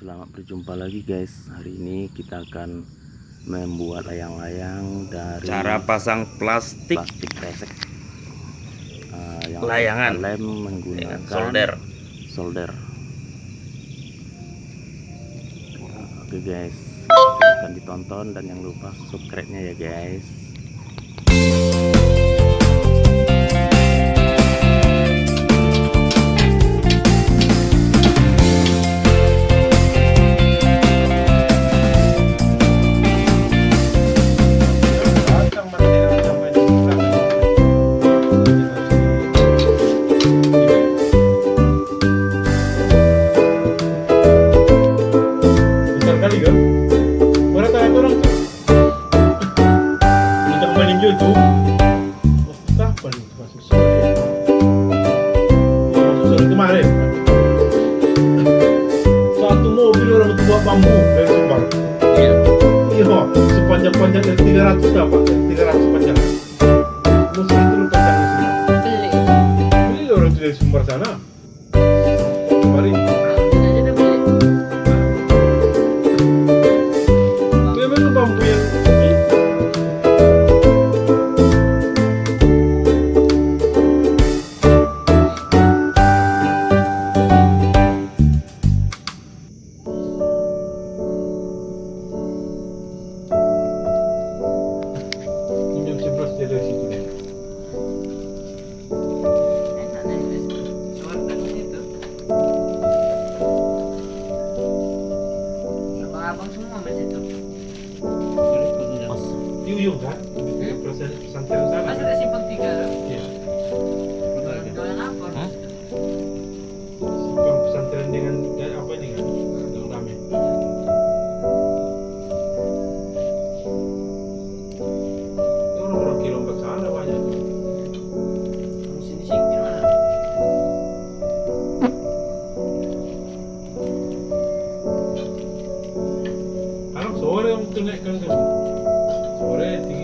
Selamat berjumpa lagi guys. Hari ini kita akan membuat layang-layang dari cara pasang plastik kresek. Yang layangan lem menggunakan solder. Oke guys, silahkan ditonton dan jangan lupa subscribe-nya ya guys. YouTube kapan masuk sore? Masuk sore kemarin. Satu mobil orang itu buat bambu dari Subang. Iya, sepanjang-panjang dari 300 dapat, 300 panjang. Mesti itu lu panjangnya semua. Beli orang itu dari Sumbar sana. Kemarin. Dia memang bambu yang dari situ deh. Abang semua masih itu. Di ujung kan? Pesantren sana. Masih ada simpang 3 loh. Iya. Jualan apa? Simpang pesantren dengan apa ini kan? Dengan rame. Orang-orang kilometer sana banyak. Sini sini mana? Kalau sore yang naikkan kan. Sore 3